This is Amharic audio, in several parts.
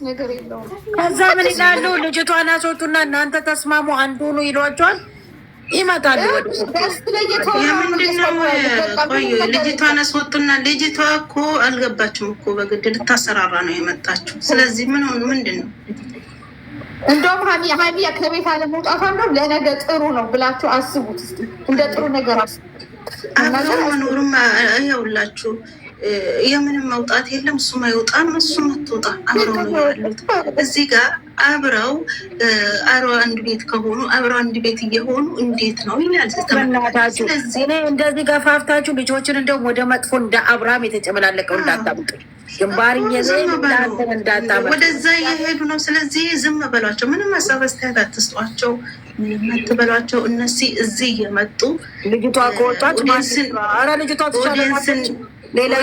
ነገር የለውም። ከዛ ምን ይላሉ? ልጅቷን አስወጡና እናንተ ተስማሙ አንዱ ነው ይሏቸዋል። ይመጣሉ የምንድነው? ቆዩ ልጅቷን አስወጡና ልጅቷ እኮ አልገባችም እኮ በግድ ልታሰራራ ነው የመጣችው። ስለዚህ ምን ሆኑ? ምንድን ነው እንደውም ሀይሚ ከቤት አለመውጣቷ ነው ለነገ ጥሩ ነው ብላችሁ አስቡት። እስኪ እንደ ጥሩ ነገር አስቡት። አብረው መኖሩም ያውላችሁ የምንም መውጣት የለም። እሱም አይወጣም እሱም አትወጣ አብረው ነው ያሉት። እዚህ ጋር አብረው አንድ ቤት ከሆኑ አብረው አንድ ቤት እየሆኑ እንዴት ነው ይላል። ስለዚህ እንደዚህ ገፋፍታችሁ ልጆችን እንደውም ወደ መጥፎ እንደ አብርሃም የተጨመላለቀው እንዳታምጡ ግንባር ወደዛ እየሄዱ ነው። ስለዚህ ዝም በሏቸው። ምንም ሀሳብ አስተያየት አትስጧቸው። ምንም አትበሏቸው። እነዚህ እዚህ እየመጡ ልጅቷ ከወጣች ልጅቷ ትቻለችን ሌላ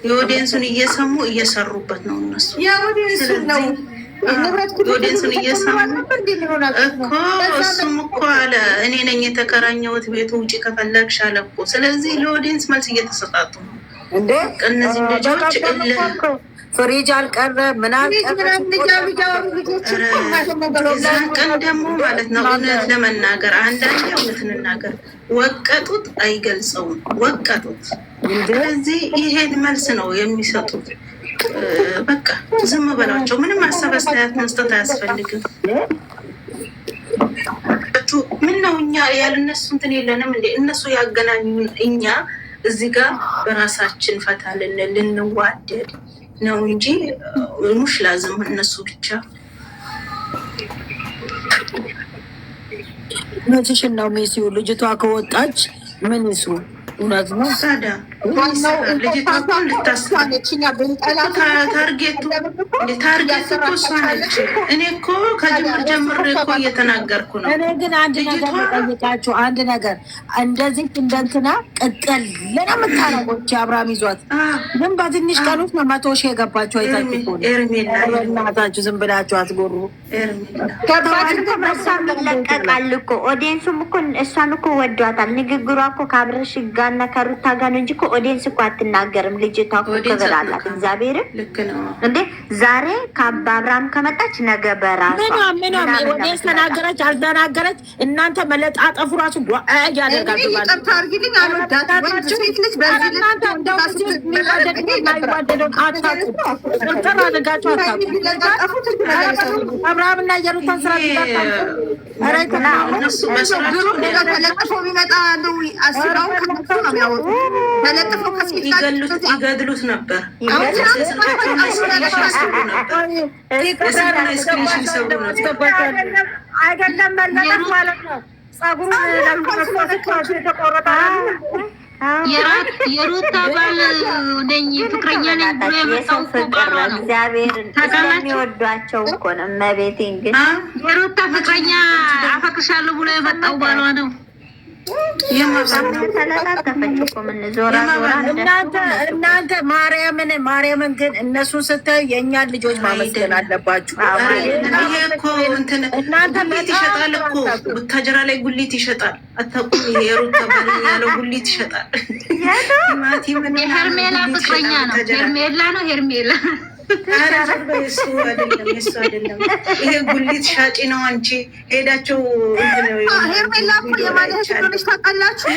የኦዲየንሱን እየሰሙ እየሰሩበት ነው እነሱ የኦዲየንሱን እየሰሙ እኮ እሱም እኮ አለ እኔ ነኝ የተከራኘሁት ቤቱ ውጭ ከፈለግሽ አለ እኮ። ስለዚህ ለኦዲየንስ መልስ እየተሰጣጡ ነው እንዴ እነዚህ ልጆች ፍሪጅ አልቀረ ምናምን ቀን ደግሞ ማለት ነው። እውነት ለመናገር አንዳንዴ እውነት እንናገር ወቀጡት አይገልጸውም። ወቀጡት ስለዚህ ይሄን መልስ ነው የሚሰጡት። በቃ ዝም በሏቸው። ምንም ሀሳብ አስተያየት መስጠት አያስፈልግም። ምን ነው እኛ ያልነሱ እንትን የለንም እንዴ? እነሱ ያገናኙን እኛ እዚህ ጋር በራሳችን ፈታ ልንዋደድ ነው እንጂ ሙሽ ላዝም እነሱ ብቻ መቼሽን ነው ሜሲው ልጅቷ ከወጣች ምን ይሱ እውነት ነው ሳዳ ልጅቷ ታርጌቱ እኮ እሷ ነች። እኔ እኮ ከጅምር ጀምር እኮ እየተናገርኩ ነው። እኔ ግን አንድ ነገር ጠይቃችሁ አንድ ነገር እንደዚህ እንደንትና ቅጠል ለና የምታረጎች አብርሃም ይዟት ግን በትንሽ ቀን ውስጥ ነው 100 ሺህ የገባችሁ። አይታችሁ እናታችሁ ዝም ብላችሁ አትጎሩ። ለቀቃል እኮ ኦዲየንሱም እኮ እሷን እኮ ወዷታል። ንግግሯ እኮ ከአብረሽ ጋር እና ከሩታ ጋር ነው እንጂ እኮ ኦዲየንስ እኮ አትናገርም። ልጅቷ እኮ ክብር አላት። እግዚአብሔርን እንዴ ዛሬ ከአብርሃም ከመጣች ነገ በራሷ ምንም ኦዲየንስ ተናገረች አልተናገረች እናንተ መለጣጠፉ ራሱ ያደርጋሉ። ይቅርታ አድርጊልኝ አልወዳትም። ወንድ ሴት ልጅ በዚህ እናንተ አብርሃምና የሩታን ስራ ተለጥፎ የሚመጣ አስራው ከመጥቶ ነው የሚያወጡ ተለጥፈው ከሴት ይገድሉት ነበር። አይደለም መለጠፍ ማለት ነው። ጸጉሩ የተቆረጠ የሩታ ባል ነኝ ፍቅረኛ ነኝ ብሎ የመጣው ፍቅር እግዚአብሔርን ስለሚወዷቸው እኮ ነው። እመቤቴን ግን የሩታ ፍቅረኛ አፈቅርሻለሁ ብሎ የመጣው ባሏ ነው። እናንተ ማርያምን ግን እነሱን ስታዩ የእኛን ልጆች ማመስገን አለባችሁ። እናንተ ጉሊት ይሸጣል እኮ ቡታጀራ ላይ ጉሊት ይሸጣል። አታውቁም? ይሄ የሩታ ባል ያለው ጉሊት ይሸጣል። የሄርሜላ ፍቅረኛ ነው። ሄርሜላ ነው ሄርሜላ እሱ አይደለም። ይሄ ጉሊት ሻጪ ነው። አንቺ ሄዳቸው ሄርሜላ የማለት ሆነች ታውቃላችሁ።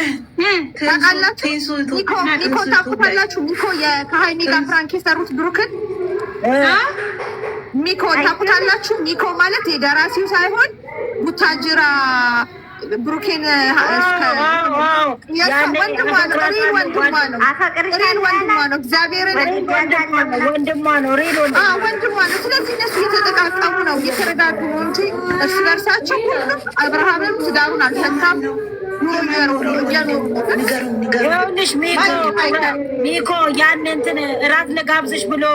ኒኮ ታውቁታላችሁ። ኒኮ ከሀይሚ ጋር ፍራንክ የሰሩት ብሩክን ኒኮ ታውቁታላችሁ። ኒኮ ማለት የደራሲው ሳይሆን ቡታጅራ ብሩኬን ወንድሟ ነው። እግዚአብሔርን ወንድሟ ነው። ስለዚህ እነሱ እየተጠቃቀሙ ነው፣ እየተረዳዱ ነው እንጂ እርስ በርሳቸው ሁሉም አብርሃምም ትዳሩን አልፈታም። ይኸውልሽ ሚኮ ያን እንትን እራት ልጋብዝሽ ብሎ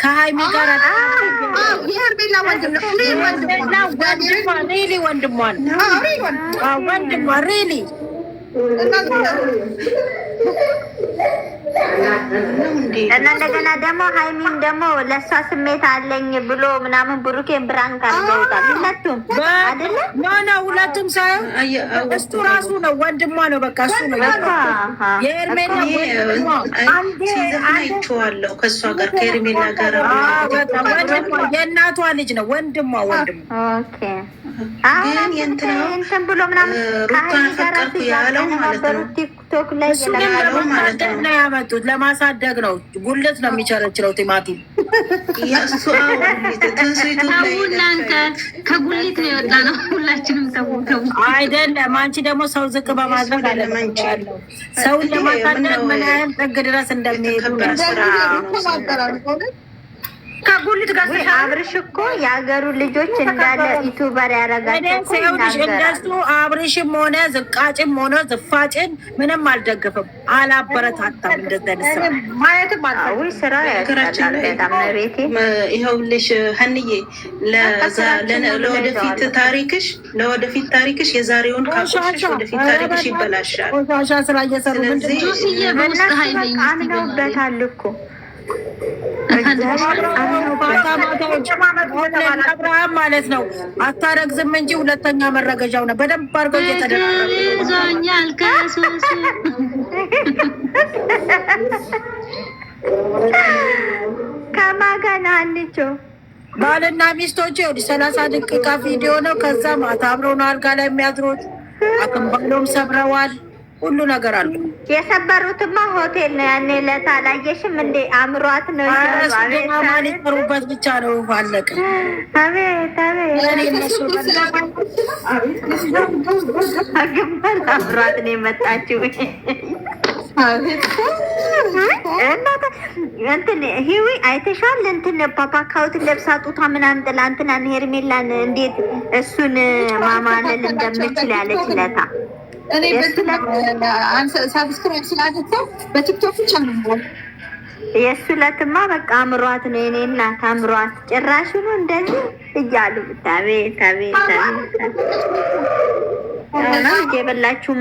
ከሀይሚ ጋር የሄርሜላ ወንድሟ ሪሊ እና እንደገና ደግሞ ሀይሚን ደግሞ ለእሷ ስሜት አለኝ ብሎ ምናምን ብሩኬን ብራንክ አድርገውታል። ሁለቱም አይደለ? ኖ ሁለቱም ሳይሆን እሱ ራሱ ነው ወንድሟ ነው። በቃ እሱ ነው የኤርሜላ አይቼዋለሁ። ከእሷ ጋር ከኤርሜላ ጋር የእናቷ ልጅ ነው ወንድሟ። ኦኬ እንትን ብሎ ምናምን ሩታን ፈቀርኩ ያለው ማለት ነው። ቲክቶክ ላይ ለማሳደግ ነው ያመጡት። ለማሳደግ ነው። ጉልት ነው የሚቸረችረው ቲማቲም። እናንተ ከጉሊት ነው የወጣ ነው። ሁላችንም ተው አይደለም። አንቺ ደግሞ ሰው ዝቅ በማድረግ አለመንቻለሁ። ሰውን ለማሳደግ ምን ያህል ጥግ ድረስ እንደሚሄዱ ከጉልት ጋር አብርሽ እኮ የሀገሩ ልጆች እንዳለ ዩቱበር ያደረጋቸው እንደሱ አብርሽም ሆነ ዝቃጭም ሆነ ዝፋጭን ምንም አልደግፍም፣ አላበረታታም። እንደተነሳ ማየትም አልታዊ ስራ ያገራችን በጣም ቤቴ ይኸውልሽ ሀንዬ ለወደፊት ታሪክሽ የዛሬውን ካቆሽሽ ወደፊት ታሪክሽ ይበላሻል። ቆሻሻ ስራ እየሰሩ አምነውበታል እኮ አብርሃም ማለት ነው። አታረግዝም እንጂ ሁለተኛ መረገዣው ነው። በደንብ አድርገው እየተደረገኛል ከሱስ ከማጋና አንቾ ባልና ሚስቶች 30 ደቂቃ ቪዲዮ ነው። ከዛ ማታ አብረው ነው አልጋ ላይ የሚያድሩት። አቅምባሎም ሰብረዋል። ሁሉ ነገር አሉ። የሰበሩትማ ሆቴል ነው። ያኔ ዕለት አላየሽም እንዴ? አምሯት ነው ማን ይጠሩበት ብቻ ነው። አለቀ። አቤት አግመል አምሯት ነው የመጣችው። እንትን ሂዊ አይተሻል? እንትን ፓፓካውት ለብሳ ጡቷ ምናምን ጥላ እንትናን ሄርሜላን እንዴት እሱን ማማለል እንደምችል ያለች ለታ እኔ ሳብስክራይብ ስላደረኩ በቲክቶክ ብቻ ነው። የእሱ ለትማ በቃ አምሯት ነው። የኔ እናት አምሯት ጭራሽ ነው እንደዚህ እያሉ ታቤት የበላችሁ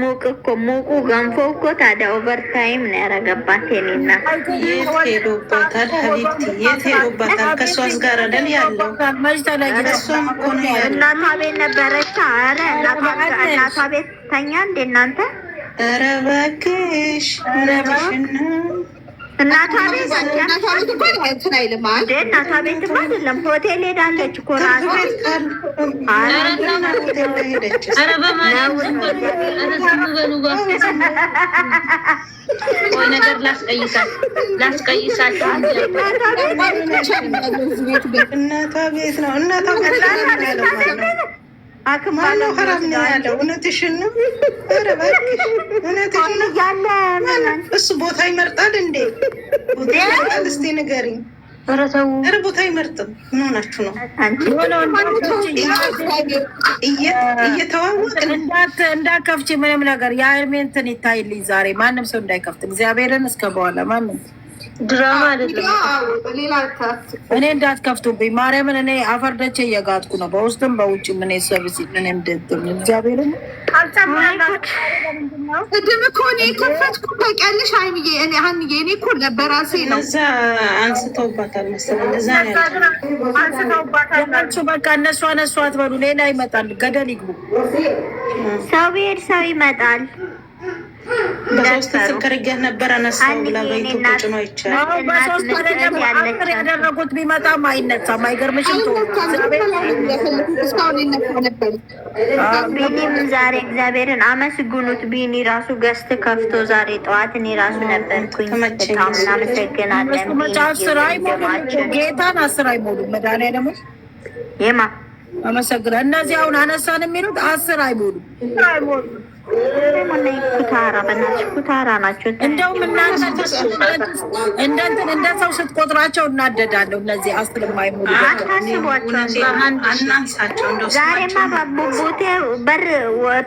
ሙቁ ገንፎ እኮ ታዲያ ኦቨርታይም ነው ያረገባት። የኔ እናት የት ሄዶባታል? ሀቢብቲ የት ሄዶባታል? ከእሷስ ጋር አይደል ያለው? እሷም እኮ ነው ያለው። እናቷ ቤት ነበረች። ኧረ እናቷ ቤት ተኛ እንዴ እናንተ? ኧረ እባክሽ እውነትሽን ነው። እናቷ ቤት እንኳን እንትን አይልም። እናቷ ቤት አይደለም ሆቴል ሄዳለች እኮ ራሷ። ወይ ነገር ላስቀይሳችሁ። እናቷ ቤት ነው። እናቷ ማነው ሀራም ነው ያለው? እውነትሽን ነው። ኧረ እባክሽ እውነትሽን ነው። እሱ ቦታ ይመርጣል እንዴ? ቦታ ይመርጣል? እስኪ ንገሪኝ። ኧረ ቦታ አይመርጥም። ምን ሆናችሁ ነው? እየተዋወቅን እንዳከፍች ምንም ነገር የአርሜንትን ይታይልኝ ዛሬ። ማንም ሰው እንዳይከፍት እግዚአብሔርን እስከ በኋላ ማንም ድራማ አይደለም። እኔ እንዳትከፍቱብኝ ማርያምን። እኔ አፈርደቼ እየጋጥኩ ነው በውስጥም በውጭ። ምን ሰብስ ምን እንደጥም እግዚአብሔርን እድም እኮ እኔ ከፈትኩ ታውቂያለሽ ሀይሚዬ። እኔ ሀንዬ እኔ እኮ በራሴ ነው። እዛ አንስተውባታል መሰለኝ። እዛ ነው አንስተውባታል። በቃ እነሱ አነሱ አትበሉ። ሌላ ይመጣል። ገደል ይግቡ። ሰው ብሄድ ሰው ይመጣል። በሶስት ስከረገህ ነበር አነሳው ብላ በኢትዮጵያ ጭኖ ይቻላል። በሶስት አደረጉት ያደረጉት ቢመጣም አይነሳም። አይገርምሽም? ቢኒም ዛሬ እግዚአብሔርን አመስግኑት። ቢኒ ራሱ ገስት ከፍቶ ዛሬ ጠዋት እኔ ራሱ ነበርኩኝ። በጣም እናመሰግናለን። አስር አይሞሉም። ጌታን 10 አይሞሉም። መድኃኒዓለም የማ አመሰግናለሁ። እነዚህ አሁን አነሳን የሚሉት 10 አይሞሉም። ኩታራ በእናትሽ ኩታራ ናቸው። እንደውም እናንተ እንደ ሰው ስትቆጥራቸው እናደዳለሁ። እነዚህ 10 የማይሞሉ ዛሬማ በቡቡቴ በር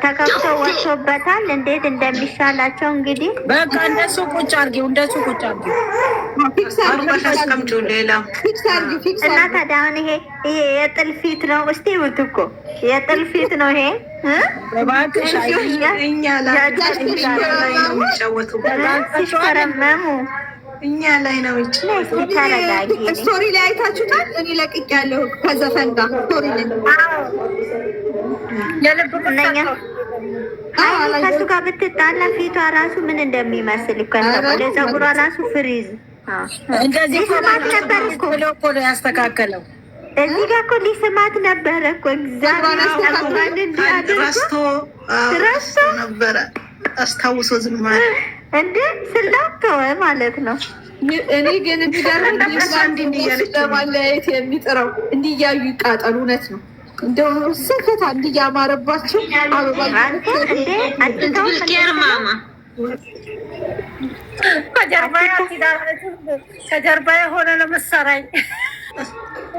ተከፍቶ ወጥቶበታል። እንዴት እንደሚሻላቸው እንግዲህ በቃ እንደሱ ቁጭ አድርጊው፣ እንደሱ ቁጭ አድርጊው። እና ታዲያ አሁን ይሄ የጥልፊት ነው። እስቲ ውት እኮ የጥልፊት ነው ይሄ እባክሽ እኛ ላይ ነው የሚጫወቱት። ሲሽከረመሙ እኛ ላይ ነው ስቶሪ ላይ አይታችሁታል። እኔ ለቅቄያለሁ ከዘፈን ጋር ስቶሪ ላይ ከሱ ጋር ብትጣላ ፊቷ ራሱ ምን እንደሚመስል እኮ ፀጉሯ ራሱ ፍሪዝ እንደዚህ ስማት ነበር እኮ ነው ያስተካከለው። እዚህ ጋር እኮ ሊስማት ነበረ እኮ ረስቶ ነበረ አስታውሶ ዝም ማለት እንደ ስላተወ ማለት ነው። እኔ ግን ለማለያየት የሚጥረው እንዲህ እያዩ ይቃጠሉ። እውነት ነው እንደው ስከታ እንዲያማረባቸው አበባ ከጀርባ የሆነ ነው መሰራኝ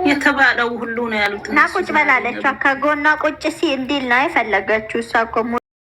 የተባለው ሁሉ ነው ያሉት። እና ቁጭ በላለች ከጎኗ ቁጭ ሲል እንዲል ነው የፈለገችው። እሷ እኮ